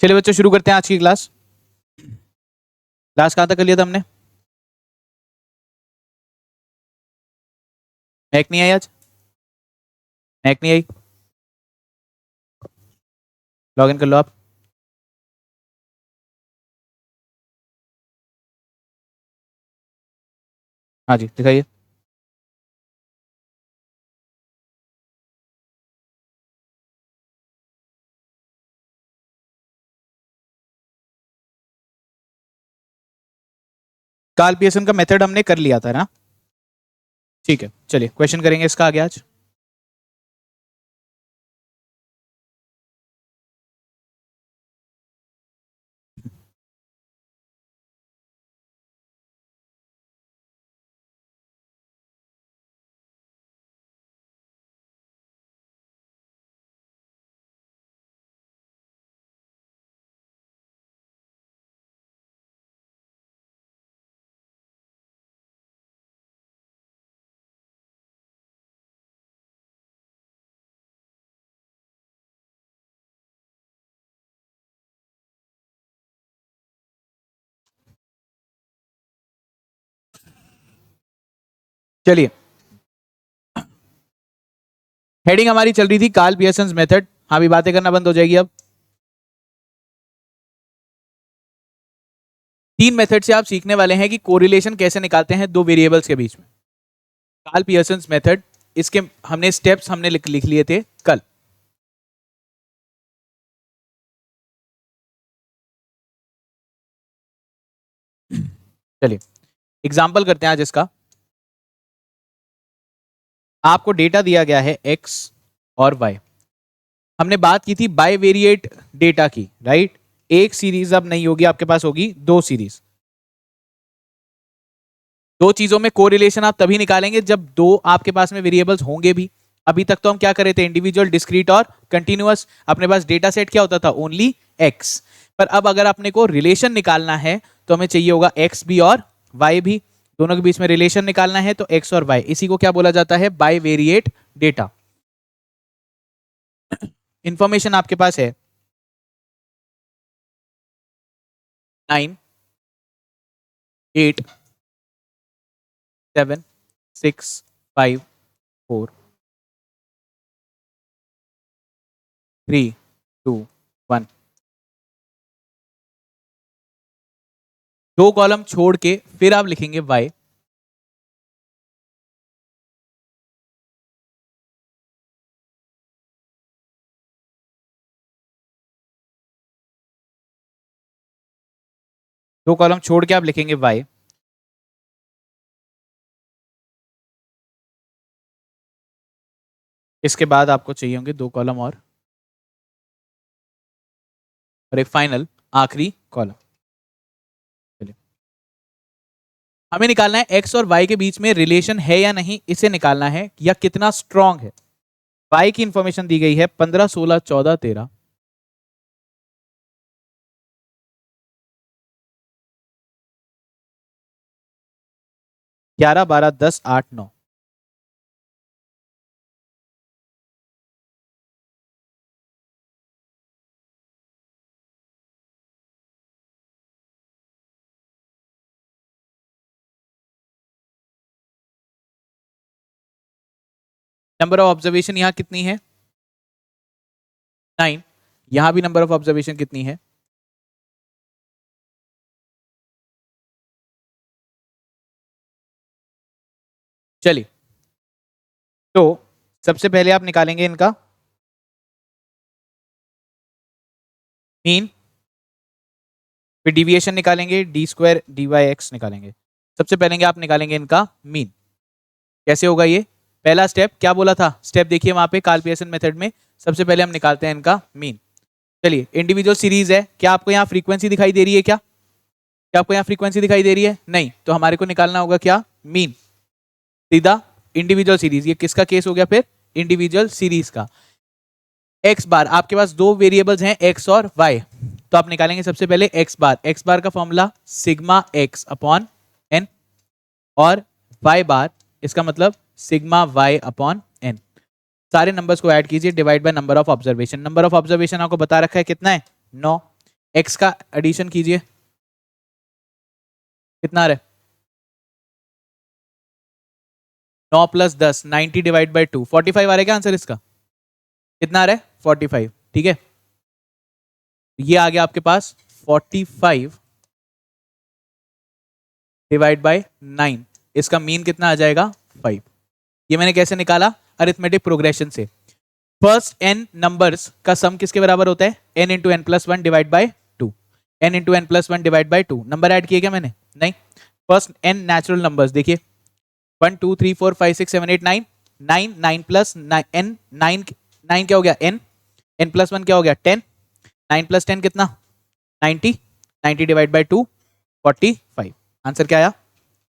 चलिए बच्चों शुरू करते हैं आज की क्लास। क्लास कहाँ तक कर लिया था हमने? मैक नहीं आई आज? मैक नहीं आई? लॉग इन कर लो आप। हाँ जी दिखाइए। कार्ल पियर्सन का मेथड हमने कर लिया था ना? ठीक है, चलिए क्वेश्चन करेंगे इसका आगे आज। चलिए, हेडिंग हमारी चल रही थी कार्ल पियर्सन मेथड। हाँ भी बातें करना बंद हो जाएगी अब। 3 मेथड से आप सीखने वाले हैं कि कोरिलेशन कैसे निकालते हैं दो वेरिएबल्स के बीच में। कार्ल पियर्सन मेथड, इसके हमने स्टेप्स हमने लिख लिए थे कल। चलिए एग्जाम्पल करते हैं आज इसका। आपको डेटा दिया गया है x और y। हमने बात की थी बाइवेरिएट डेटा की, राइट? एक सीरीज अब नहीं होगी आपके पास, होगी 2 सीरीज। दो चीजों में कोरिलेशन आप तभी निकालेंगे जब दो आपके पास में वेरिएबल्स होंगे भी। अभी तक तो हम क्या कर रहे थे? इंडिविजुअल, डिस्क्रीट और कंटिन्यूअस। अपने पास डेटा सेट क्या होता था? Only x। पर अब अगर अपने को रिलेशन निकालना है तो हमें चाहिए होगा x भी और y भी। दोनों के बीच में रिलेशन निकालना है तो x और y, इसी को क्या बोला जाता है? Bivariate data. इंफॉर्मेशन आपके पास है 9 8 7 6 5 4 3 2 1। दो कॉलम छोड़ के फिर आप लिखेंगे y। दो कॉलम छोड़ के आप लिखेंगे y। इसके बाद आपको चाहिए होंगे दो कॉलम और एक फाइनल आखिरी कॉलम। चलिए, हमें निकालना है x और y के बीच में रिलेशन है या नहीं, इसे निकालना है, या कितना स्ट्रॉन्ग है। y की इंफॉर्मेशन दी गई है 15 16 14 13 11 12 10 8 9। नंबर ऑफ ऑब्जर्वेशन यहां कितनी है? 9। यहां भी नंबर ऑफ ऑब्जर्वेशन कितनी है? चलिए, तो सबसे पहले आप निकालेंगे इनका मीन, फिर डिविएशन निकालेंगे, D square D Y X निकालेंगे। सबसे पहले आप निकालेंगे इनका मीन। कैसे होगा ये? पहला स्टेप क्या बोला था? स्टेप देखिए वहां पे कार्ल पियर्सन मेथड में। सबसे पहले हम निकालते हैं इनका मीन। चलिए, इंडिविजुअल सीरीज है, क्या आपको यहाँ फ्रीक्वेंसी दिखाई दे रही है? क्या आपको यहाँ फ्रीक्वेंसी दिखाई दे रही है? नहीं, तो हमारे को निकालना होगा क्या? मीन। सीधा इंडिविजुअल सीरीज। ये किसका केस हो गया फिर? इंडिविजुअल सीरीज का। एक्स बार, आपके पास दो वेरिएबल्स हैं x और y, तो आप निकालेंगे सबसे पहले x बार। x बार का formula sigma x upon n, और y बार इसका मतलब सिग्मा y अपॉन n। सारे नंबर्स को ऐड कीजिए, divide by number of observation. Number of observation आपको बता रखा है कितना है? 9। x का एडिशन कीजिए, कितना आ रहा है? 9 + 10 90 डिवाइड बाई 2 45 आ रहा है क्या आंसर इसका? कितना आ रहा है? 45। ठीक है, ये आ गया आपके पास 45 डिवाइड बाय 9। इसका मीन कितना आ जाएगा? 5। ये मैंने कैसे निकाला? अरिथमेटिक प्रोग्रेशन से। फर्स्ट n नंबर्स का सम किसके बराबर होता है? n into N plus one divide by 2। n into N plus one divide by 2। Number add किए क्या मैंने? नहीं। फर्स्ट n नेचुरल नंबर्स देखिए, 1 2 3 4 5 6 7 8 9। 9 9 प्लस n 9 9 क्या हो गया? n n प्लस वन क्या हो गया? 10। 9 प्लस 10 कितना? 90। 90 डिवाइड बाई 2 45। आंसर क्या आया?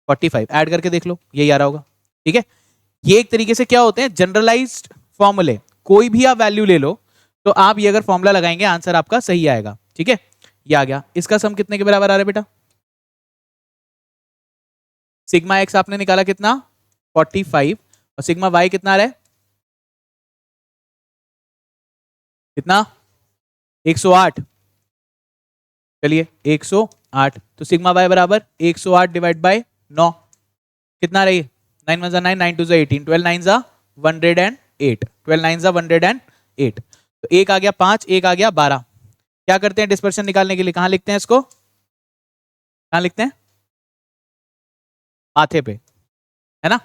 45। ऐड करके देख लो, यही आ रहा होगा। ठीक है, ये एक तरीके से क्या होते हैं? जनरलाइज्ड फॉर्मूले। कोई भी आप वैल्यू ले लो तो आप ये अगर फॉर्मूला लगाएंगे आंसर आपका सही आएगा। ठीक है, ये आ गया। इसका सम कितने के बराबर आ रहा है बेटा? सिग्मा एक्स आपने निकाला कितना? 45। और सिग्मा वाई कितना आ रहा है? कितना? 108। चलिए 108, तो सिग्मा वाई बराबर 108 डिवाइड बाय 9। कितना रही? 9 1 9 9 2 18 12 9 108 12 9 108। तो एक आ गया 5, एक आ गया 12। क्या करते हैं डिस्पर्शन निकालने के लिए? कहां लिखते हैं इसको? कहां लिखते हैं? माथे पे, है ना?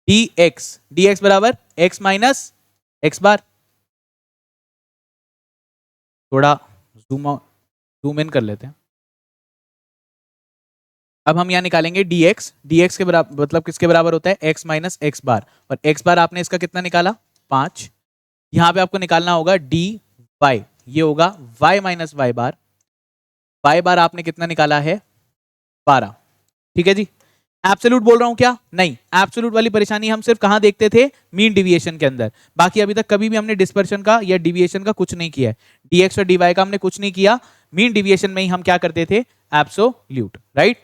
dx बराबर x माइनस एक्स बार। थोड़ा जूम इन कर लेते हैं। अब हम यहाँ निकालेंगे dx के बराबर, मतलब किसके बराबर होता है? x माइनस एक्स बार। और x बार आपने इसका कितना निकाला? 5। यहाँ पे आपको निकालना होगा dy, ये होगा y माइनस वाई बार। y बार आपने कितना निकाला है? 12। ठीक है जी। एब्सोल्यूट बोल रहा हूं क्या? नहीं, एब्सोल्यूट वाली परेशानी हम सिर्फ कहां देखते थे? मीन डिविएशन के अंदर। बाकी अभी तक कभी भी हमने डिस्पर्शन का या डिविएशन का कुछ नहीं किया है। dx और dy का हमने कुछ नहीं किया। मीन डिविएशन में ही हम क्या करते थे? Absolute, right?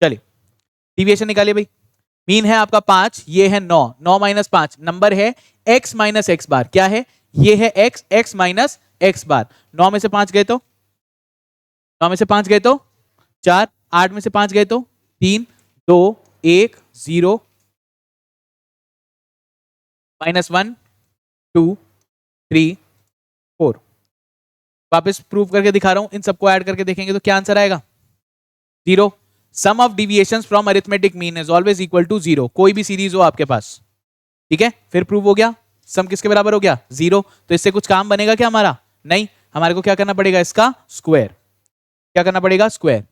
चलिए डिविएशन निकालिए भाई। मीन है आपका 5, ये है 9। 9 माइनस 5 नंबर है x माइनस एक्स बार। क्या है? ये है x माइनस एक्स बार। 9 में से 5 गए तो 9 में से 5 गए तो 4। 8 में से 5 गए तो 3 2 1 0 -1 2 3 4। वापस प्रूव करके दिखा रहा हूं, इन सबको ऐड करके देखेंगे तो क्या आंसर आएगा? 0। Sum of deviations from arithmetic mean is always equal to 0। कोई भी सीरीज हो आपके पास, ठीक है, फिर प्रूव हो गया। सम किसके बराबर हो गया? 0। तो इससे कुछ काम बनेगा क्या हमारा? नहीं, हमारे को क्या करना पड़ेगा? इसका स्क्वायर। क्या करना पड़ेगा? स्क्वायर।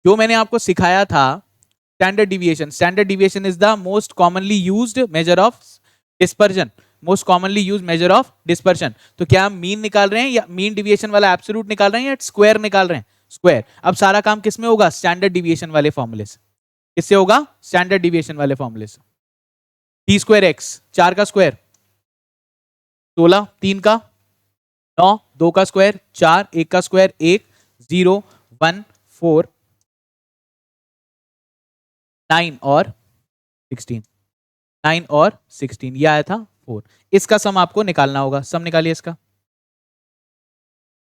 जो मैंने आपको सिखाया था standard deviation, standard deviation is the most commonly used measure of dispersion. Most commonly use measure of dispersion. तो क्या हम मीन निकाल रहे हैं या मीन डिविएशन वाला एब्सोल्यूट निकाल रहे हैं या स्क्वायर निकाल रहे हैं? स्क्वायर। अब सारा काम किस में होगा? स्टैंडर्ड डिविएशन वाले फॉर्मूले से। किससे होगा? स्टैंडर्ड डिविएशन वाले फॉर्मूले से। टी स्क्वायर एक्स, 4 का स्क्वायर 16, 3 का 9, 2 का स्क्वायर 4, 1 का स्क्वायर 1, 0 1 4 9 और 16। 9 और 16 ये आया था 4। इसका सम आपको निकालना होगा। सम निकालिए इसका।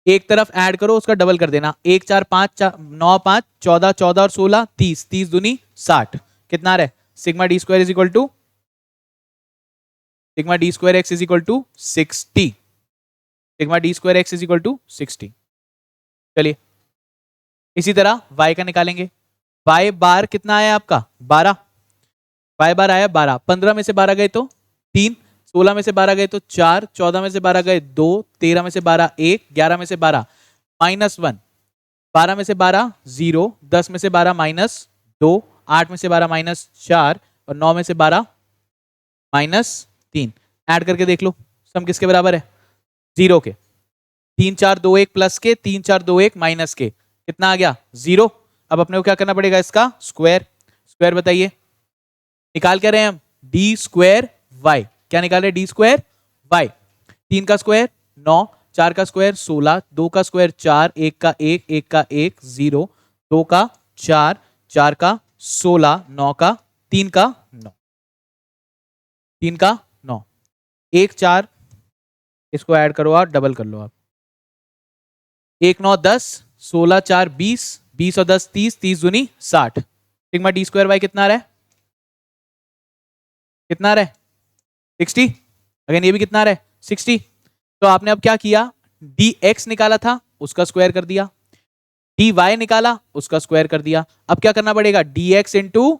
एक तरफ ऐड करो, उसका डबल कर देना। 1 4 5 9 5 14 14 और 16 30 30 दूनी 60। कितना आ रहा है? Sigma D square is equal to sigma D square X is equal to 60। Sigma D square X is equal to 60। चलिए इसी तरह y का निकालेंगे। y बार कितना आया आपका? 12। y बार आया 12। 15 में से 12 गए तो 3, 16 में से 12 गए तो 4, 14 में से 12 गए 2, 13 में से 12 1, 11 में से 12 -1, 12 में से 12 0, 10 में से 12 -2, 8 में से 12 -4 और 9 में से 12 -3। ऐड करके देख लो सम किसके बराबर है? 0 के। 3 4 2 1 प्लस के, 3 4 2 1 माइनस के। कितना आ गया? 0। अब अपने को क्या करना पड़ेगा? इसका स्क्वायर। स्क्वायर बताइए निकाल के रहे हैं हम? D square Y. क्या निकाल रहे? D square Y. 3 का स्क्वायर 9, 4 का स्क्वायर 16, 2 का स्क्वायर 4, 1 का 1, 1 का 1 0, 2 का 4, 4 का 16, 9 का 3 का 9, 3 का 9, 1 4। इसको ऐड करो और डबल कर लो आप। 1 9 10, 16 4 20, 20 और 10 30, 30 दूनी 60। सिग्मा डी स्क्वायर वाई कितना आ रहा है? कितना आ रहा है? 60। अगेन ये भी कितना आ रहा है? 60। तो आपने अब क्या किया, डी एक्स निकाला था उसका स्क्वायर कर दिया, डी वाई निकाला उसका स्क्वायर कर दिया। अब क्या करना पड़ेगा, डी एक्स इंटू,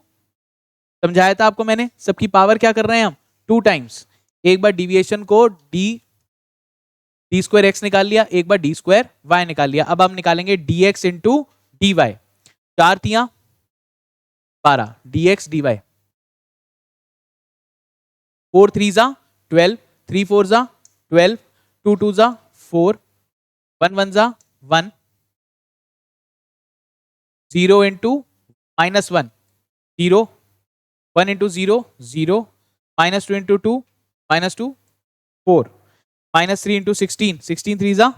समझाया था आपको मैंने, सबकी पावर क्या कर रहे हैं हम, 2 टाइम्स। एक बार डिविएशन को डी डी स्क्वायर एक्स निकाल लिया, एक बार डी स्क्वायर वाई निकाल लिया। अब हम निकालेंगे D X into D Y. 4 तियां 12, डी एक्स डी वाई। 4 3 जा 12, 3 4 जा 12, 2 2 जा 4, 1 1 जा 1, 0 इंटू -1 0, 1 इंटू 0 0, -2 इंटू 2 -2 4, -3 इंटू 16 16 3 जा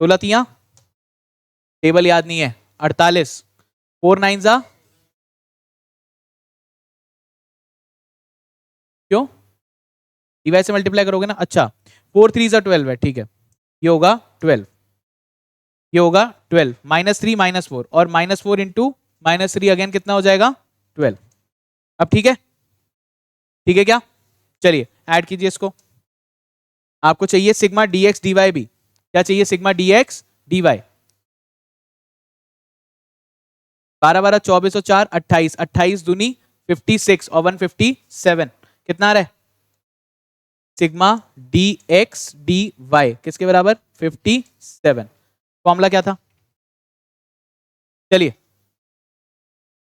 16 तियां, टेबल याद नहीं है, 48, 4 9 जा, क्यों, डिवाइड से मल्टीप्लाई करोगे ना, अच्छा 4 3 जा 12 है, ठीक है, ये होगा 12, ये होगा 12, -3 -4 और -4 इंटू -3 अगेन कितना हो जाएगा, 12। अब ठीक है, ठीक है क्या, चलिए ऐड कीजिए इसको। आपको चाहिए sigma D x D Y भी, क्या चाहिए, sigma D x D Y. 12 12 24 और 4 28, 28 दूनी 56 और 157, कितना आ रहा है, sigma D x D Y किसके बराबर, 57। फॉर्मूला क्या था, चलिए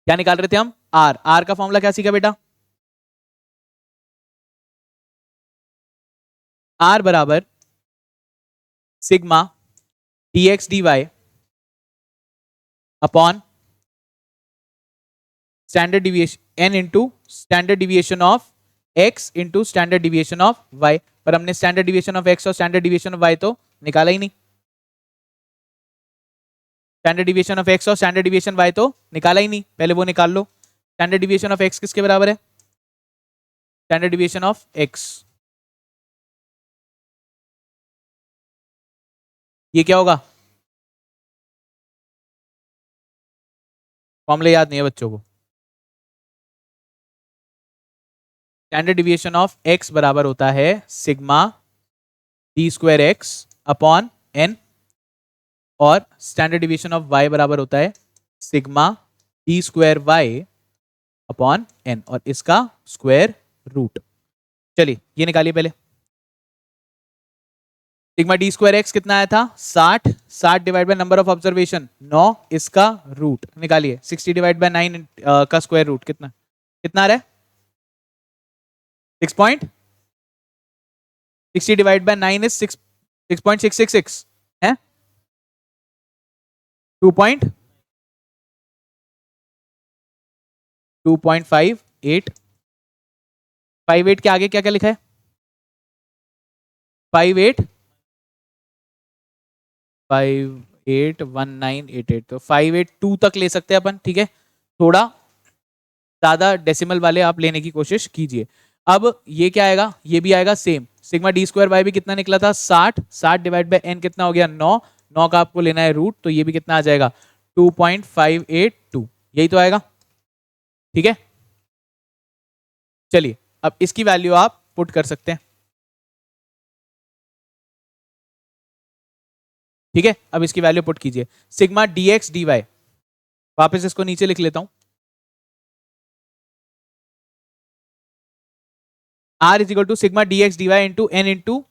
क्या निकाल रहे थे हम, आर, आर का फॉर्मूला क्या सीखा बेटा, आर बराबर sigma D x D Y upon standard deviation n into standard deviation of x into standard deviation of y। पर हमने स्टैंडर्ड डिविएशन ऑफ x और स्टैंडर्ड डिविएशन ऑफ y तो निकाला ही नहीं, स्टैंडर्ड डिविएशन ऑफ x और standard deviation y तो निकाला ही नहीं, पहले वो निकाल लो। स्टैंडर्ड डिविएशन ऑफ x किसके बराबर है, स्टैंडर्ड डिविएशन ऑफ x, ये क्या होगा, फॉर्मूले याद नहीं है बच्चों को। स्टैंडर्ड डिविएशन ऑफ x बराबर होता है sigma D square X upon n, और स्टैंडर्ड डिविएशन ऑफ y बराबर होता है sigma D square Y upon n और इसका स्क्वायर रूट। चलिए ये निकालिए पहले, सिग्मा डी स्क्वायर एक्स कितना आया था 60, 60 divide by number of observation 9, इसका रूट निकालिए, 60 डिवाइड बाय 9 का स्क्वायर रूट कितना, कितना आ रहा है 6 पॉइंट, 60 डिवाइड बाय 9 इज 6.666 है, 2.58, 58 के आगे क्या क्या लिखा है, 58 581988, तो 582 तक ले सकते हैं अपन, ठीक है, थोड़ा ज्यादा डेसिमल वाले आप लेने की कोशिश कीजिए। अब ये क्या आएगा, ये भी आएगा same, sigma D square Y भी कितना निकला था 60, 60 डिवाइड बाय एन कितना हो गया 9, 9 का आपको लेना है रूट, तो ये भी कितना आ जाएगा 2.582, यही तो आएगा, ठीक है। चलिए अब इसकी वैल्यू आप पुट कर सकते हैं, ठीक है, अब इसकी वैल्यू पुट कीजिए, sigma D x D Y, वापिस इसको नीचे लिख लेता हूं, r is equal to sigma D x D Y into N into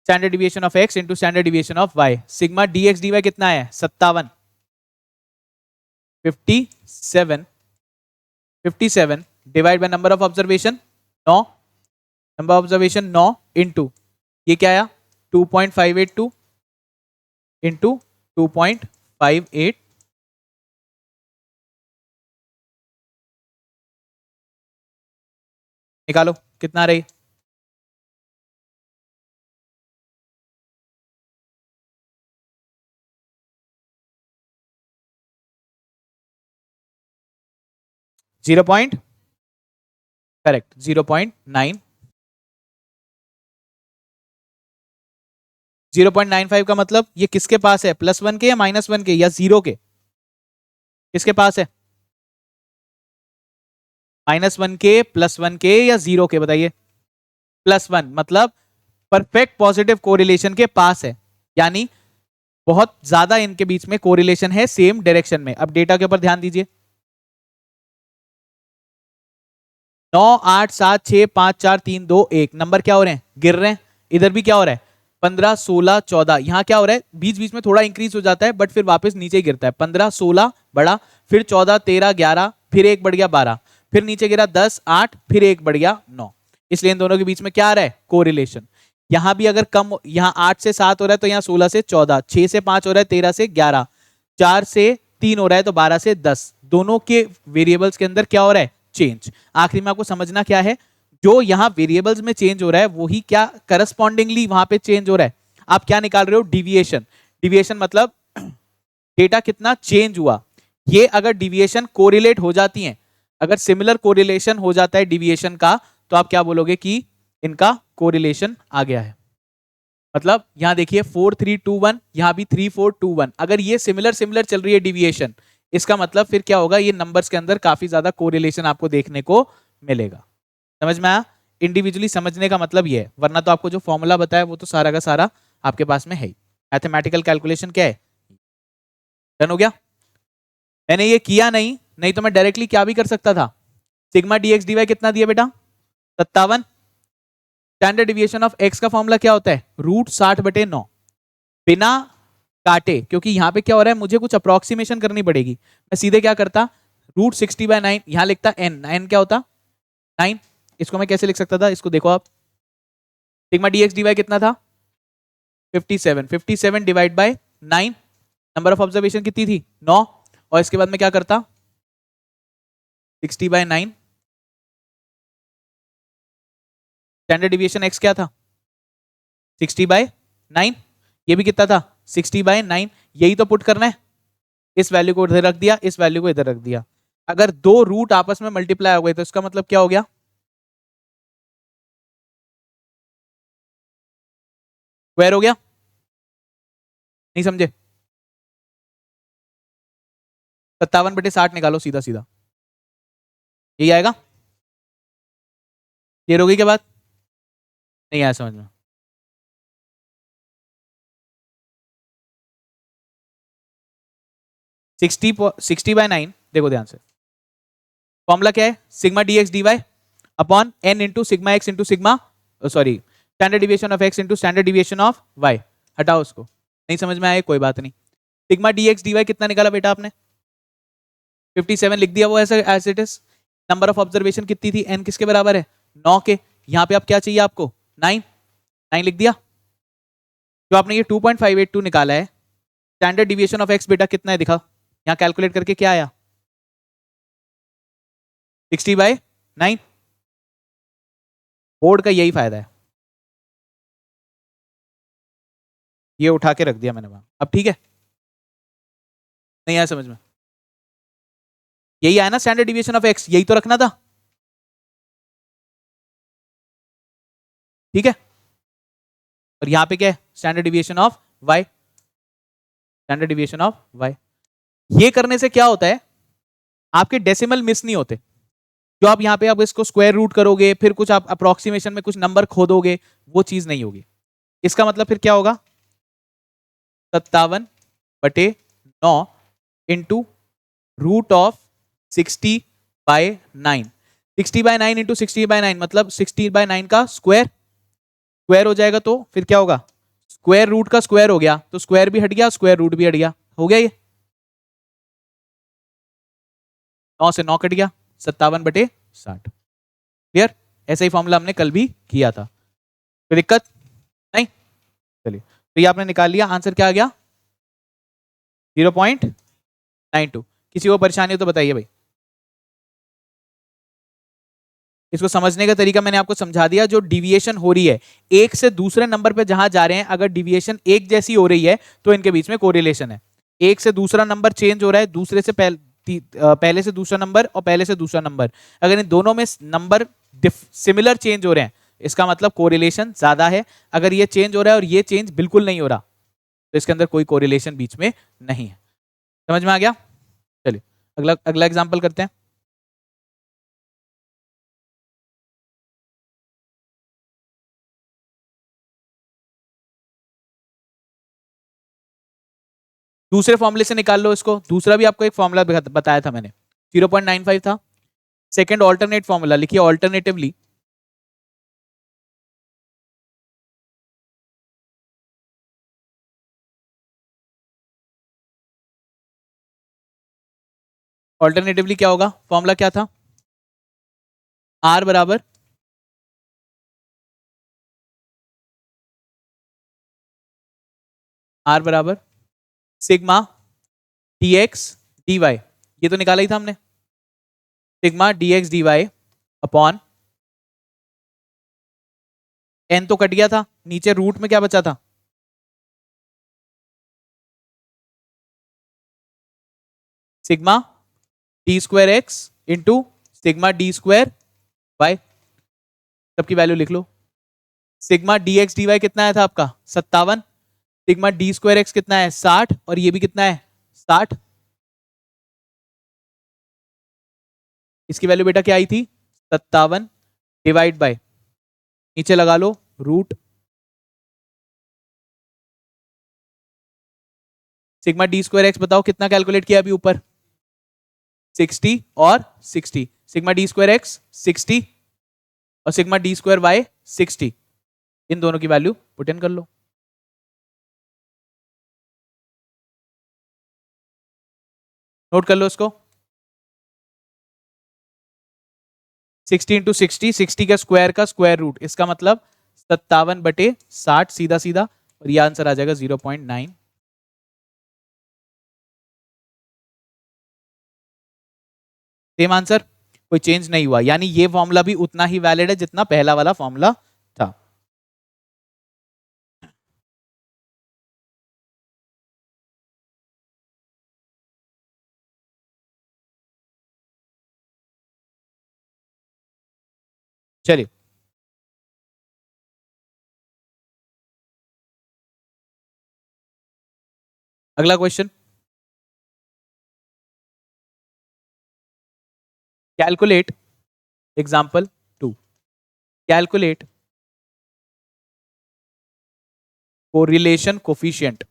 standard deviation of x into standard deviation of y। Sigma D x D Y कितना है 57, 57, 57 divide by number of observation 9, number of observation 9 into ये क्या आया 2.582 into 2.58, निकालो कितना रही, zero point, correct 0.9 0.95 का मतलब ये किसके पास है, +1 के या -1 के या 0 के, किसके पास है, -1 के, +1 के या 0 के, बताइए। +1 मतलब परफेक्ट पॉजिटिव कोरिलेशन के पास है, यानी बहुत ज्यादा इनके बीच में कोरिलेशन है सेम डायरेक्शन में। अब डेटा के ऊपर ध्यान दीजिए, 9 8 7 6 5 4 3 2 1 नंबर क्या हो रहे हैं, गिर रहे हैं। इधर भी क्या हो रहा है, 15 16 14, यहां क्या हो रहा है, बीच बीच में थोड़ा इंक्रीज हो जाता है बट फिर वापस नीचे गिरता है। 15 16 बढ़ा, फिर 14 13 11, फिर एक बढ़ गया 12, फिर नीचे गिरा 10 8, फिर एक बढ़ गया 9। इसलिए इन दोनों के बीच में क्या आ रहा है, कोरिलेशन। यहां भी अगर कम, यहां 8 से 7 हो रहा है तो यहाँ 16 से 14, 6 से 5 हो रहा है 13 से 11, 4 से 3 हो रहा है तो 12 से 10। दोनों के वेरिएबल्स के अंदर क्या हो रहा है, चेंज। आखिरी में आपको समझना क्या है, जो यहां वेरिएबल्स में चेंज हो रहा है वही क्या करस्पॉन्डिंगली वहां पे चेंज हो रहा है। आप क्या निकाल रहे हो, डिविएशन। डिविएशन मतलब डेटा कितना चेंज हुआ। ये अगर डिविएशन कोरिलेट हो जाती हैं, अगर सिमिलर कोरिलेशन हो जाता है डिविएशन का, तो आप क्या बोलोगे कि इनका कोरिलेशन आ गया है। मतलब यहां देखिए 4 3 2 1, यहां भी 3 4 2 1। अगर ये सिमिलर सिमिलर चल रही है डिविएशन, इसका मतलब फिर क्या होगा, ये नंबर्स के अंदर काफी ज्यादा कोरिलेशन आपको देखने को मिलेगा। समझ में आया, इंडिविजुअली समझने का मतलब ये है, वरना तो आपको जो फॉर्मूला बताया वो तो सारा का सारा आपके पास में है ही। मैथमेटिकल कैलकुलेशन क्या है, डन हो गया। मैंने ये किया नहीं, नहीं तो मैं डायरेक्टली क्या भी कर सकता था, सिग्मा डीएक्स डीवाई कितना दिया बेटा, 57। स्टैंडर्ड डिविएशन ऑफ एक्स का फॉर्मूला क्या होता है, √60/9। बिना काटे, क्योंकि यहां पे क्या हो रहा है, मुझे कुछ अप्रोक्सीमेशन करनी पड़ेगी, मैं सीधे क्या करता, √60/9 यहां लिखता, n क्या होता 9। इसको मैं कैसे लिख सकता था, इसको देखो आप, सिग्मा डीएक्स डीवाई कितना था 57, 57 divide bye 9, number of observation कितनी थी 9, और इसके बाद में क्या करता 60/9। स्टैंडर्ड डिविएशन एक्स क्या था 60/9, ये भी कितना था 60/9। यही तो पुट करना है, इस वैल्यू को इधर रख दिया, इस वैल्यू को इधर रख दिया। अगर दो रूट आपस में मल्टीप्लाई हो गए तो इसका मतलब क्या हो गया, स्क्वायर हो गया। नहीं समझे, 57/60 निकालो सीधा सीधा, यही आएगा। क्लियर हो गई क्या बात, नहीं आया समझ में। 60/9, देखो ध्यान से, फॉर्मूला क्या है, sigma D X D Y upon n into sigma X into sigma, sorry standard deviation of X into standard deviation of Y. हटाओ उसको, नहीं समझ में आया कोई बात नहीं। सिग्मा डीएक्स डीवाई कितना निकाला बेटा आपने, 57 लिख दिया, वो ऐसा as it is. Number of observation कितनी थी, n किसके बराबर है 9 के। यहाँ पे आप क्या चाहिए आपको 9, 9 लिख दिया। जो आपने ये 2.582 निकाला है, स्टैंडर्ड डिविएशन ऑफ एक्स बेटा कितना है दिखा, यहाँ कैलकुलेट करके क्या आया 60/9। बोर्ड का यही फायदा है, ये उठा के रख दिया मैंने वहां। अब ठीक है, नहीं आया समझ में, यही आया ना स्टैंडर्ड डिविएशन ऑफ एक्स, यही तो रखना था, ठीक है। और यहां पे क्या है, standard deviation of Y, standard deviation of Y. ये करने से क्या होता है, आपके डेसिमल मिस नहीं होते। जो आप यहाँ पे आप इसको स्क्वायर रूट करोगे, फिर कुछ आप अप्रोक्सीमेशन में कुछ नंबर खोदोगे, वो चीज नहीं होगी। इसका मतलब फिर क्या होगा 57/9 इंटू √60/9। 60/9 इंटू 60/9 मतलब 60/9 का स्क्वायर, स्क्वायर हो जाएगा तो फिर क्या होगा, स्क्वायर रूट का स्क्वायर हो गया तो स्क्वायर भी हट गया, स्क्वायर रूट भी हट गया, हो गया ये 9 से 9 कट गया, 57/60। क्लियर, ऐसा ही फॉर्मूला हमने कल भी किया था, कोई दिक्कत नहीं। चलिए, तो ये आपने निकाल लिया, आंसर क्या आ गया 0.92। किसी को परेशानी हो तो बताइए भाई। इसको समझने का तरीका मैंने आपको समझा दिया। जो डिविएशन हो रही है एक से दूसरे नंबर पे जहां जा रहे हैं, अगर डिविएशन एक जैसी हो रही है तो इनके बीच में कोरिलेशन है। एक से दूसरा नंबर चेंज हो रहा है, दूसरे से पहले से दूसरा नंबर और पहले से दूसरा नंबर, अगर इन दोनों में नंबर सिमिलर चेंज हो रहे हैं इसका मतलब कोरिलेशन ज्यादा है। अगर ये चेंज हो रहा है और ये चेंज बिल्कुल नहीं हो रहा तो इसके अंदर कोई कोरिलेशन बीच में नहीं है। समझ में आ गया? चलिए अगला अगला एग्जांपल करते हैं। दूसरे फॉर्मूले से निकाल लो इसको। दूसरा भी आपको एक फॉर्मूला बताया था मैंने, 0.95 था। सेकंड ऑल्टरनेट फॉर्मूला लिखिए, ऑल्टरनेटिवली ऑल्टरनेटिवली क्या होगा? फॉर्मूला क्या था? आर बराबर आर बराबर sigma D x D y, ये तो निकाला ही था हमने। Sigma D x D Y upon n तो कट गया था, नीचे रूट में क्या बचा था? Sigma D square x into sigma D square y. सबकी वैल्यू लिख लो। Sigma D x D Y कितना आया था आपका? 57। सिग्मा डी स्क्वायर एक्स कितना है? 60। और ये भी कितना है? 60। इसकी वैल्यू बेटा क्या आई थी? 57 डिवाइड बाय, नीचे लगा लो root sigma D square x, बताओ कितना कैलकुलेट किया अभी ऊपर? 60 और 60। सिग्मा डी स्क्वायर एक्स 60 और सिग्मा डी स्क्वायर वाई 60, इन दोनों की वैल्यू पुट इन कर लो। नोट कर लो इसको। 60 इंटू 60, 60 का स्क्वायर रूट, इसका मतलब 57/60 सीधा सीधा, और ये आंसर आ जाएगा 0.9। सेम आंसर, कोई चेंज नहीं हुआ, यानी ये फॉर्मूला भी उतना ही वैलिड है जितना पहला वाला फॉर्मूला था। चलिए अगला question, calculate example 2, calculate correlation coefficient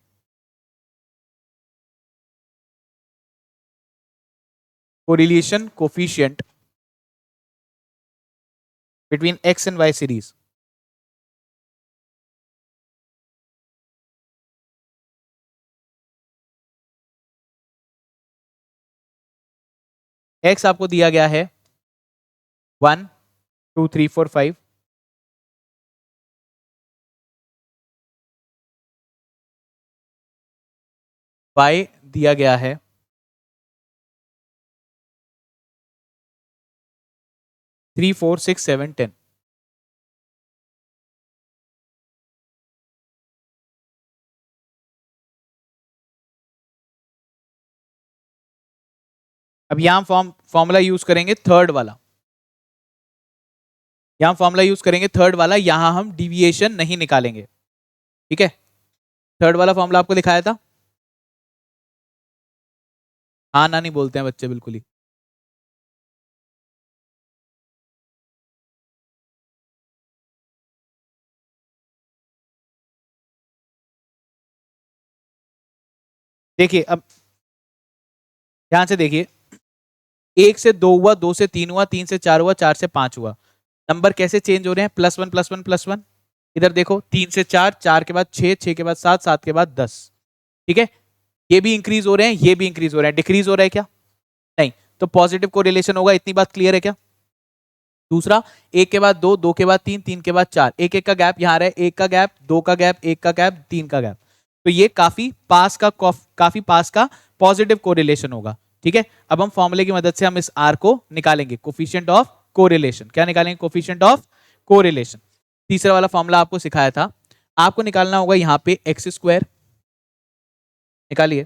correlation coefficient between x and y series। x आपको दिया गया है 1 2 3 4 5, y दिया गया है 3 4 6 7 10। अब यहां फॉर्मूला यूज करेंगे थर्ड वाला, यहां फॉर्मूला यूज करेंगे थर्ड वाला, यहां हम डिविएशन नहीं निकालेंगे। ठीक है, थर्ड वाला फॉर्मूला आपको दिखाया था। हाँ ना नहीं बोलते हैं बच्चे बिल्कुल ही। देखिए अब ध्यान से देखिए, 1 से 2 हुआ, 2 से 3 हुआ, 3 से 4 हुआ, 4 से 5 हुआ। नंबर कैसे चेंज हो रहे हैं? +1 +1 +1। इधर देखो 3 से 4, 4 के बाद 6, 6 के बाद 7, 7 के बाद 10। ठीक है, ये भी इंक्रीज हो रहे हैं, ये भी इंक्रीज हो रहे हैं। डिक्रीज हो रहा है क्या? नहीं, तो पॉजिटिव कोरिलेशन होगा, इतनी बात क्लियर है क्या? दूसरा, 1 के बाद 2, 2 के बाद 3, 3 के बाद 4, एक एक का गैप यहाँ रहा है, 1 का गैप, 2 का गैप, 1 का गैप, 3 का गैप, तो ये काफी पास का पॉजिटिव कोरिलेशन होगा। ठीक है, अब हम फॉर्मूले की मदद से हम इस आर को निकालेंगे, कोफिशिएंट ऑफ कोरिलेशन। क्या निकालेंगे? Coefficient of correlation. तीसरा वाला फॉर्मूला आपको सिखाया था, आपको निकालना होगा यहाँ पे एक्स स्क्वायर, निकालिए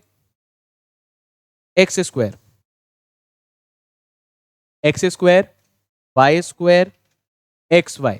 X square, X square Y square X Y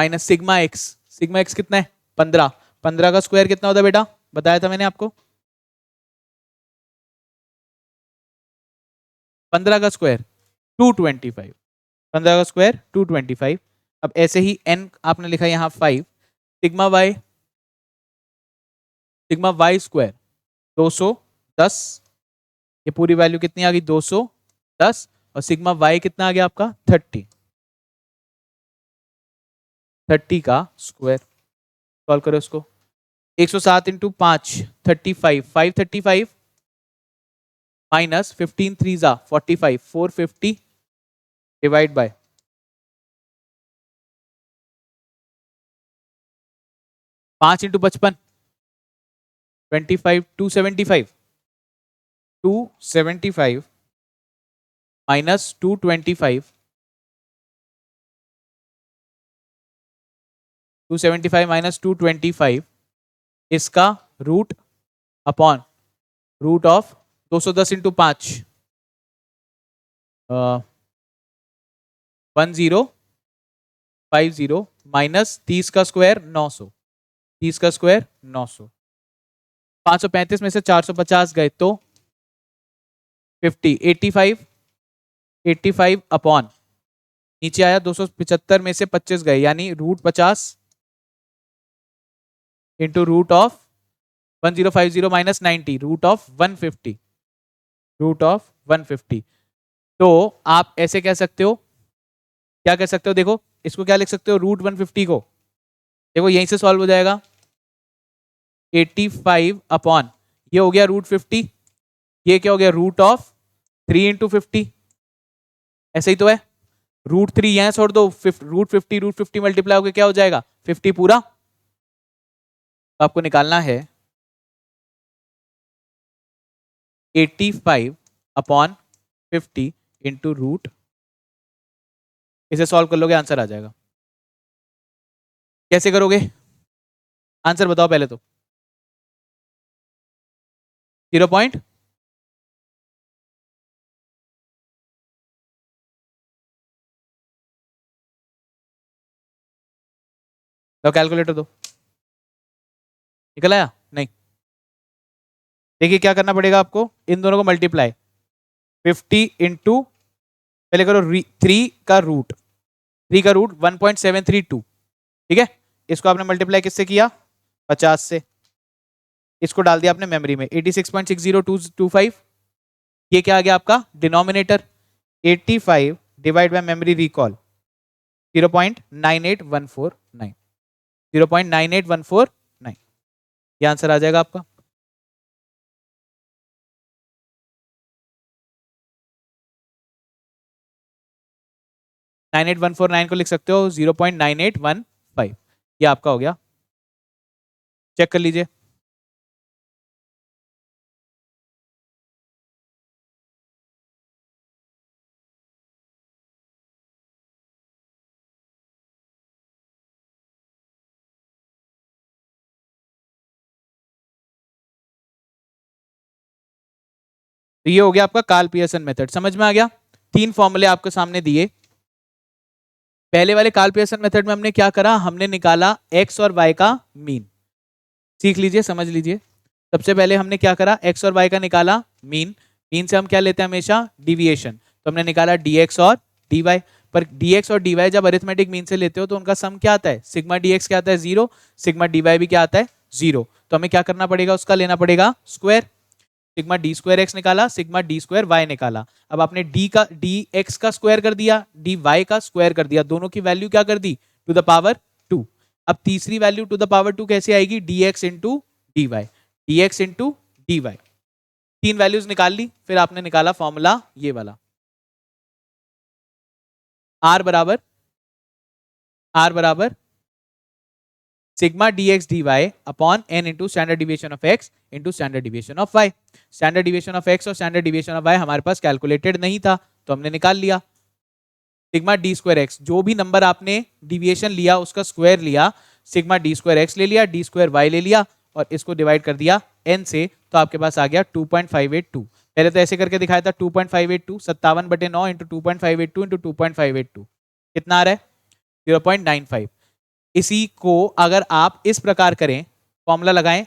minus sigma X कितना है 15, 15 का स्क्वायर कितना होता है बेटा, बताया था मैंने आपको, 15 का स्क्वायर 225, 15 का स्क्वायर 225। अब ऐसे ही n आपने लिखा यहाँ 5, सिग्मा वाई स्क्वायर 210, ये पूरी वैल्यू कितनी आ गई 210, और सिग्मा वाई कितना आ गया आपका 30, 30 का स्क्वायर। सॉल्व करो इसको, 107 इंटू 5 35, 535 माइनस 15 3 जा 45, 450 divide by 5 into 55 25, 275, 275 minus 225, 275 minus 225 इसका root upon root of 210 into 5 1050 minus 30 का स्क्वायर 900, 30 का स्क्वायर 900, 535 में से 450 गए तो 50, 85, 85 अपॉन नीचे आया 275 में से 25 गए यानी root 50 into root of 1050 minus 90 root of 150, root of 150। तो आप ऐसे कह सकते हो, क्या कह सकते हो, देखो इसको क्या लिख सकते हो, रूट 150 को देखो यहीं से सॉल्व हो जाएगा, 85 अपॉन ये हो गया रूट 50, ये क्या हो गया रूट ऑफ 3 इंटू 50, ऐसे ही तो है, रूट 3 यहां छोड़ दो, रूट 50 मल्टीप्लाई होकर क्या हो जाएगा 50 पूरा। तो आपको निकालना है 85 अपॉन 50 इंटू रूट, इसे सॉल्व कर लोगे आंसर आ जाएगा। कैसे करोगे, आंसर बताओ पहले तो, 0. तो कैलकुलेटर दो, निकल आया नहीं, देखिए क्या करना पड़ेगा आपको, इन दोनों को मल्टीप्लाई 50 इंटू, पहले करो 3 का रूट, 3 का रूट 1.732, ठीक है, इसको आपने मल्टीप्लाई किससे किया 50 से, इसको डाल दिया आपने मेमोरी में 86.60225, ये क्या आ गया आपका denominator, 85 divide by memory recall 0.98149, 0.98149, ये आंसर आ जाएगा आपका। Nine eight one four nine को लिख सकते हो 0.9815, ये आपका हो गया, चेक कर लीजिए। तो ये हो गया आपका कार्ल पियर्सन मेथड, समझ में आ गया, 3 फॉर्मूले आपके सामने दिए। पहले वाले कार्ल पियर्सन मेथड में हमने क्या करा, हमने निकाला x और y का मीन, सीख लीजिए समझ लीजिए। सबसे पहले हमने क्या करा, x और y का निकाला मीन, मीन से हम क्या लेते हैं हमेशा डिविएशन, तो हमने निकाला dx और dy, पर dx और dy जब अरिथमेटिक मीन से लेते हो तो उनका सम क्या आता है, सिग्मा dx क्या आता है 0, सिग्मा dy भी क्या आता है 0, तो हमें क्या करना पड़ेगा, उसका लेना पड़ेगा square, sigma D square x निकाला, सिग्मा डी स्क्वायर वाई निकाला। अब आपने डी एक्स का स्क्वायर कर दिया, डी वाई का स्क्वायर कर दिया, दोनों की वैल्यू क्या कर दी टू द पावर 2। अब तीसरी वैल्यू टू द पावर 2 कैसे आएगी, D X into D Y, D X into D Y, 3 values निकाल ली, फिर आपने निकाला फॉर्मूला ये वाला, आर बराबर sigma D x D Y upon N into standard deviation of X into standard deviation of Y. Standard deviation of X और standard deviation of Y हमारे पास कैलकुलेटेड नहीं था तो हमने निकाल लिया, सिग्मा डी स्क्वायर एक्स, जो भी नंबर आपने डिविएशन लिया उसका स्क्वायर लिया, सिग्मा डी स्क्वायर एक्स ले लिया, डी स्क्वायर वाई ले लिया और इसको डिवाइड कर दिया n से, तो आपके पास आ गया 2.582। पहले तो ऐसे करके दिखाया था 2.582, 57/9 इंटू 2.582 इंटू 2.582 कितना आ रहा है 0.95। इसी को अगर आप इस प्रकार करें, फॉर्मूला लगाएं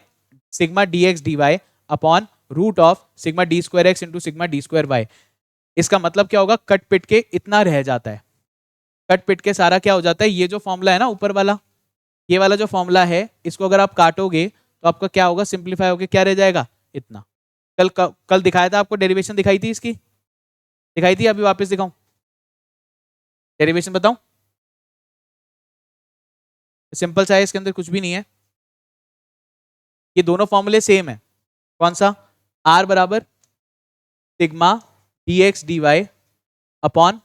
sigma D x D Y upon root of sigma D square x into sigma D square Y, इसका मतलब क्या होगा, कट पिट के इतना रह जाता है, कट पिट के सारा क्या हो जाता है, ये जो फॉर्मूला है ना ऊपर वाला, ये वाला जो फॉर्मूला है, इसको अगर आप काटोगे तो आपका क्या होगा, सिंप्लीफाई होकर क्या रह जाएगा, इतना। कल दिखाया था आपको, डेरिवेशन दिखाई थी इसकी, दिखाई थी, अभी वापस दिखाऊं डेरिवेशन, बताऊं? सिंपल सा है, इसके अंदर कुछ भी नहीं है, ये दोनों फॉर्मूले सेम है। कौन सा, आर बराबर sigma D x D Y upon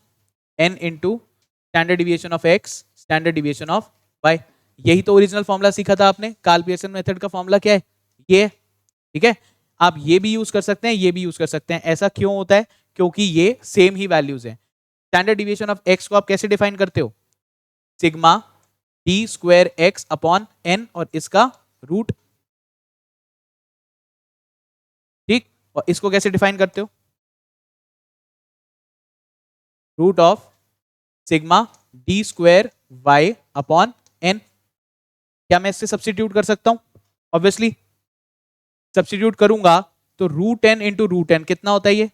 N into standard deviation of X standard deviation of Y. यही तो ओरिजिनल फॉर्मूला सीखा था आपने, कार्ल पियर्सन मेथड का फॉर्मूला क्या है, ये, ठीक है। आप ये भी यूज कर सकते हैं, ये भी यूज कर सकते हैं। ऐसा क्यों होता है, क्योंकि ये सेम ही वैल्यूज हैं। स्टैंडर्ड डिविएशन ऑफ एक्स को आप कैसे डिफाइन करते हो, sigma D square X upon N और इसका रूट, ठीक। और इसको कैसे डिफाइन करते हो, root of sigma D square Y upon N. क्या मैं इससे सब्स्टिट्यूट कर सकता हूं, ऑब्वियसली सब्स्टिट्यूट करूंगा तो root N into root N कितना होता है, ये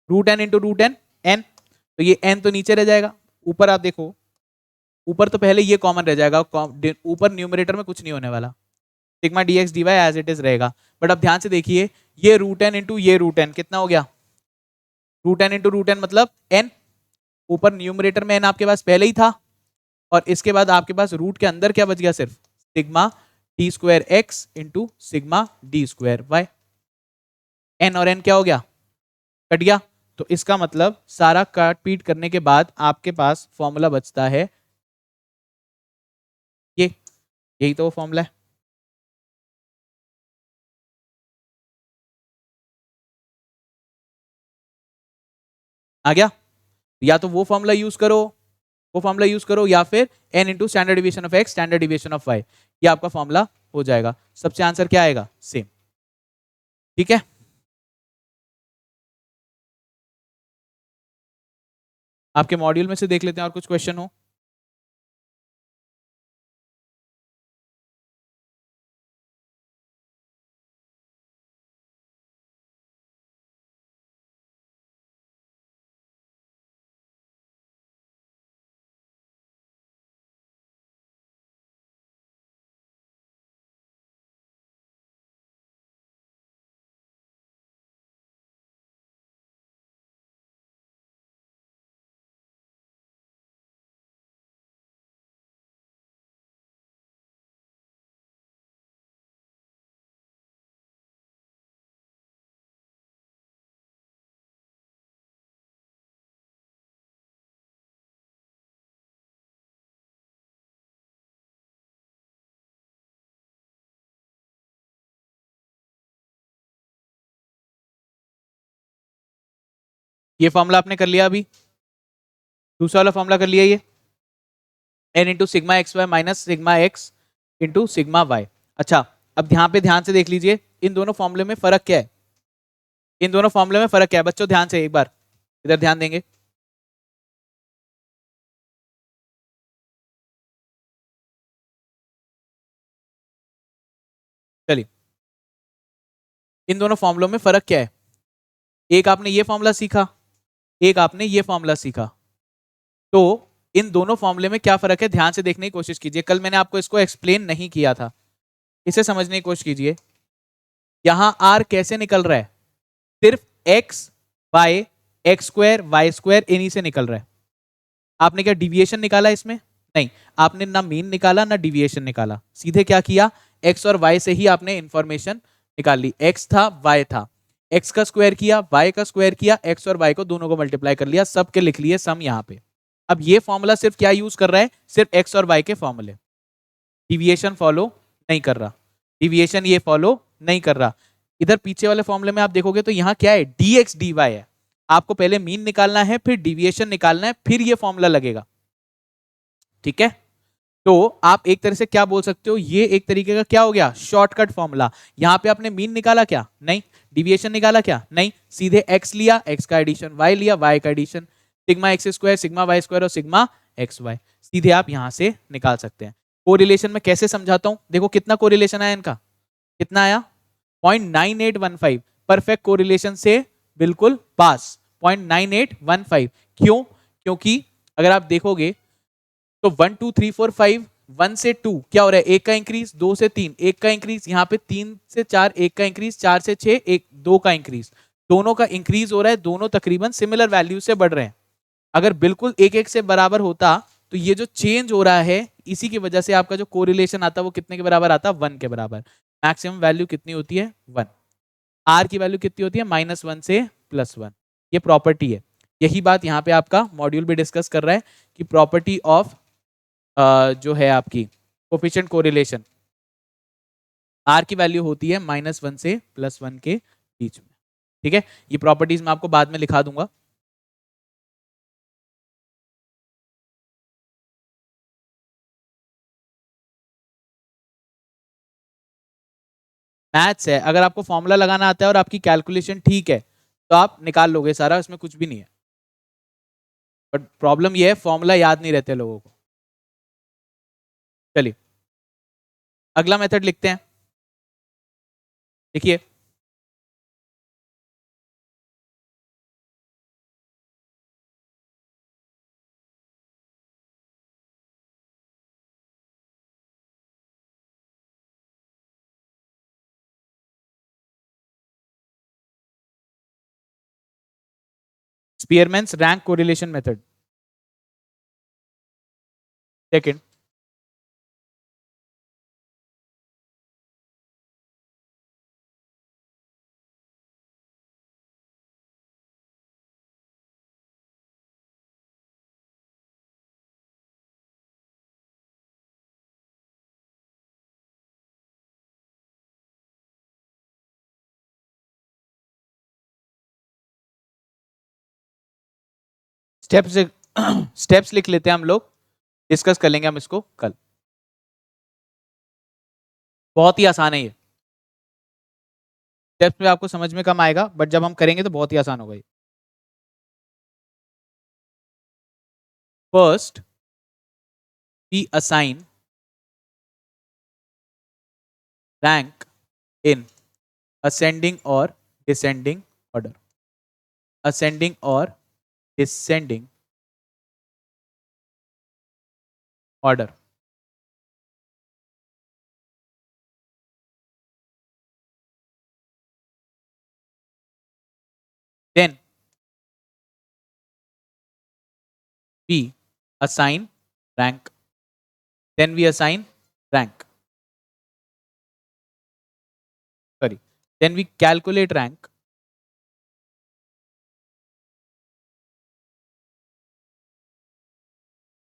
root N into root N, N, तो ये एन तो नीचे रह जाएगा, ऊपर आप देखो, ऊपर तो पहले ये कॉमन रह जाएगा, ऊपर न्यूमरेटर में कुछ नहीं होने वाला, sigma D x D Y as it is रहेगा। बट अब ध्यान से देखिए, ये रूट एन इंटू ये रूट एन कितना हो गया, root N into root N मतलब एन, ऊपर न्यूमरेटर में एन आपके पास पहले ही था, और इसके बाद आपके पास रूट के अंदर क्या बच गया, सिर्फ sigma D square x into sigma D square Y, N और एन क्या हो गया, कट गया। तो इसका मतलब सारा काट पीट करने के बाद आपके पास फॉर्मूला बचता है ये, यही तो वो फॉर्मूला है। आ गया, या तो वो फॉर्मूला यूज करो, वो फॉर्मूला यूज करो, या फिर N into standard deviation of X standard deviation of Y, ये आपका फॉर्मूला हो जाएगा। सबसे आंसर क्या आएगा, सेम, ठीक है। आपके मॉड्यूल में से देख लेते हैं और कुछ क्वेश्चन हो। ये फॉर्मूला आपने कर लिया, अभी दूसरा वाला फॉर्मूला कर लिया, ये N into sigma X Y minus sigma X into sigma Y. अच्छा, अब यहाँ पे ध्यान से देख लीजिए, इन दोनों फॉर्मूले में फर्क क्या है, इन दोनों फॉर्मूले में फर्क क्या है बच्चों, ध्यान से एक बार इधर ध्यान देंगे। चलिए, इन दोनों फॉर्मूलों में फर्क क्या है, एक आपने ये फॉर्मूला सीखा, एक आपने ये फॉर्मूला सीखा, तो इन दोनों फॉर्मूले में क्या फर्क है, ध्यान से देखने की कोशिश कीजिए। कल मैंने आपको इसको एक्सप्लेन नहीं किया था, इसे समझने की कोशिश कीजिए। यहां आर कैसे निकल रहा है, सिर्फ X by X square Y square इन्हीं से निकल रहा है। आपने क्या डिविएशन निकाला इसमें, नहीं, आपने ना मीन निकाला ना डिविएशन निकाला, सीधे क्या किया, एक्स और वाई से ही आपने इंफॉर्मेशन निकाल ली। एक्स था, वाई था, एक्स का स्क्वायर किया, वाई का स्क्वायर किया, एक्स और वाई को दोनों को मल्टीप्लाई कर लिया, सबके लिख लिए सम यहाँ पे। अब ये फॉर्मूला सिर्फ क्या यूज कर रहा है, सिर्फ एक्स और वाई के फॉर्मूले, डिविएशन फॉलो नहीं कर रहा, डिविएशन ये फॉलो नहीं कर रहा। इधर पीछे वाले फॉर्मूले में आप देखोगे तो यहाँ क्या है, डी एक्स डी वाई है, आपको पहले मीन निकालना है, फिर डिविएशन निकालना है, फिर ये फॉर्मूला लगेगा, ठीक है। तो आप एक तरह से क्या बोल सकते हो, ये एक तरीके का क्या हो गया, शॉर्टकट फॉर्मूला। यहां पे आपने मीन निकाला क्या, नहीं, डिविएशन निकाला क्या, नहीं, सीधे x लिया, x का एडिशन, y लिया, y का addition, sigma X square sigma Y square और सिग्मा एक्स वाई, सीधे आप यहां से निकाल सकते हैं। कोरिलेशन में कैसे समझाता हूं, देखो कितना कोरिलेशन आया इनका, कितना आया 0.9815, परफेक्ट कोरिलेशन से बिल्कुल पास 0.9815। क्यों? क्योंकि अगर आप देखोगे तो 1 2 3 4 5, 1 से 2 क्या हो रहा है, एक का इंक्रीज, 2 से 3 एक का इंक्रीज, यहाँ पे 3 से 4 एक का इंक्रीज, 4 से 6 एक दो का इंक्रीज, दोनों का इंक्रीज हो रहा है, दोनों तकरीबन सिमिलर वैल्यू से बढ़ रहे हैं। अगर बिल्कुल एक एक से बराबर होता तो ये जो चेंज हो रहा है इसी की वजह से आपका जो कोरिलेशन आता है वो कितने के बराबर आता है, 1 के बराबर। मैक्सिमम वैल्यू कितनी होती है, 1। आर की वैल्यू कितनी होती है, -1 से +1। ये प्रॉपर्टी है। यही बात यहाँ पे आपका मॉड्यूल भी डिस्कस कर रहा है कि प्रॉपर्टी ऑफ जो है आपकी कोफिशिएंट कोरिलेशन, आर की वैल्यू होती है -1 से +1 के बीच में। ठीक है, ये प्रॉपर्टीज मैं आपको बाद में लिखा दूंगा। मैथ्स है, अगर आपको फॉर्मूला लगाना आता है और आपकी कैलकुलेशन ठीक है तो आप निकाल लोगे सारा, इसमें कुछ भी नहीं है। बट प्रॉब्लम ये है फॉर्मूला याद नहीं रहते लोगों को। चलिए अगला मेथड लिखते हैं। देखिए स्पीयरमैन्स rank correlation method. Second, steps steps लिख लेते हैं हम लोग, डिस्कस कर लेंगे हम इसको कल। बहुत ही आसान है ये, स्टेप्स में आपको समझ में कम आएगा बट जब हम करेंगे तो बहुत ही आसान होगा ये। First we assign rank in ascending or descending order, ascending or descending order। Then we assign rank, then we assign rank, sorry, then we calculate rank,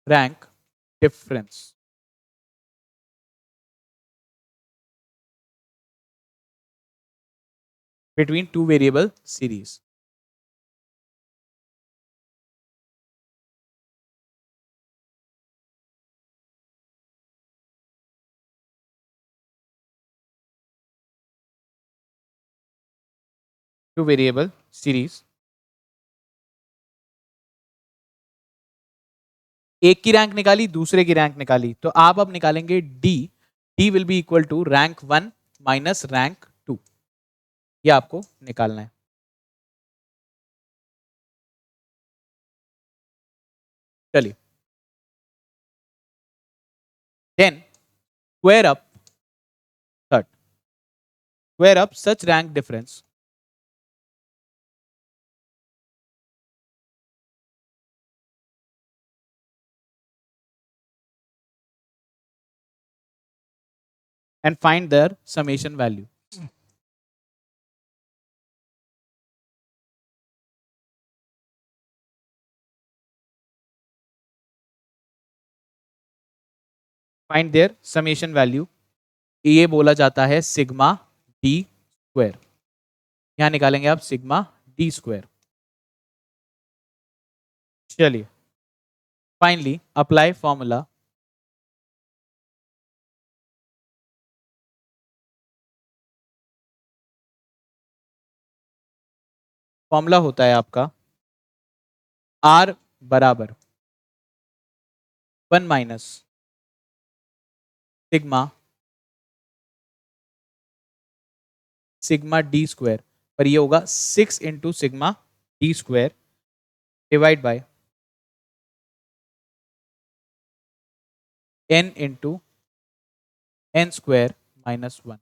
rank difference between two variable series। Two variable series, एक की rank निकाली दूसरे की rank निकाली, तो आप अब निकालेंगे D, D will be equal to rank 1 minus rank 2, ये आपको निकालना है। चलिए then square up, third square up such rank difference and find their summation value। Find their summation value, ये बोला जाता है सिग्मा डी स्क्वायर। यहां निकालेंगे आप सिग्मा डी स्क्वायर। चलिए फाइनली अप्लाई फॉर्मूला, फॉर्मूला होता है आपका आर बराबर 1 minus sigma sigma D square, पर ये होगा 6 into sigma D square divide by n into n square minus 1।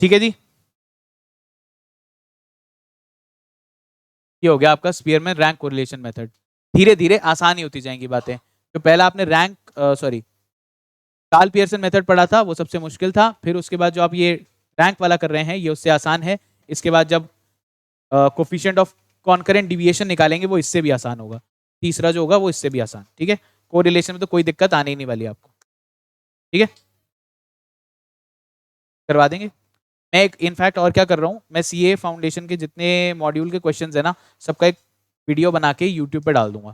ठीक है जी, ये हो गया आपका स्पीयरमैन रैंक कोरिलेशन मेथड। धीरे धीरे आसान ही होती जाएंगी बातें। तो पहला आपने rank sorry Karl Pearson method पढ़ा था, वो सबसे मुश्किल था। फिर उसके बाद जो आप ये रैंक वाला कर रहे हैं ये उससे आसान है। इसके बाद जब कोफिशिएंट ऑफ कॉन्करेंट डिविएशन निकालेंगे वो इससे भी आसान होगा। तीसरा जो होगा वो इससे भी आसान। ठीक है, कोरिलेशन में तो कोई दिक्कत आने ही नहीं वाली आपको। ठीक है, करवा देंगे। मैं एक इनफैक्ट और क्या कर रहा हूँ, मैं सीए फाउंडेशन के जितने मॉड्यूल के क्वेश्चंस है ना, सबका एक वीडियो बना के यूट्यूब पे डाल दूंगा।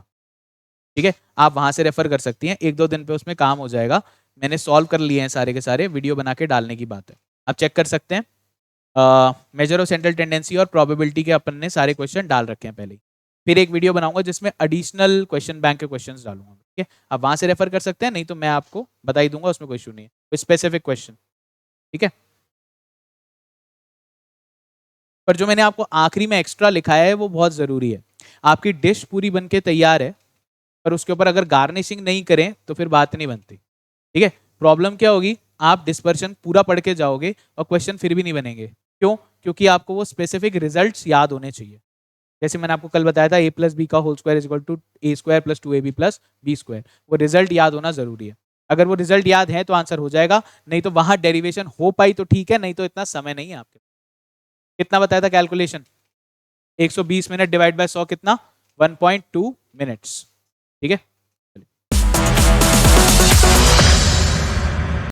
ठीक है, आप वहां से रेफर कर सकती हैं, 1-2 दिन पे उसमें काम हो जाएगा। मैंने सॉल्व कर लिए हैं सारे के सारे, वीडियो बना के डालने की बात है, आप चेक कर सकते हैं। मेजर ऑफ सेंट्रल टेंडेंसी और प्रोबेबिलिटी के अपन ने सारे क्वेश्चन डाल रखे हैं पहले ही। फिर एक वीडियो बनाऊंगा जिसमें एडिशनल क्वेश्चन बैंक के क्वेश्चंस डालूंगा। ठीक है, आप वहां से रेफर कर सकते हैं, नहीं तो मैं आपको बता ही दूंगा, उसमें कोई इशू नहीं है, कोई स्पेसिफिक क्वेश्चन। ठीक है, पर जो मैंने आपको आखिरी में एक्स्ट्रा लिखा है वो बहुत जरूरी है। आपकी डिश पूरी बन के तैयार है, पर उसके ऊपर अगर गार्निशिंग नहीं करें तो फिर बात नहीं बनती। ठीक है, प्रॉब्लम क्या होगी, आप डिस्पर्शन पूरा पढ़ के जाओगे और क्वेश्चन फिर भी नहीं बनेंगे। क्यों? क्योंकि आपको वो स्पेसिफिक रिजल्ट्स याद होने चाहिए। जैसे मैंने आपको कल बताया था, a प्लस बी का whole square is equal to A square plus 2ab plus B square. वो रिजल्ट याद होना जरूरी है। अगर वो रिजल्ट याद है तो आंसर हो जाएगा, नहीं तो वहां डेरिवेशन हो पाई तो ठीक है, नहीं तो इतना समय नहीं है आपके। कितना बताया था कैलकुलेशन? 120 मिनट डिवाइड बाय 100 कितना? 1.2 मिनट्स। ठीक है,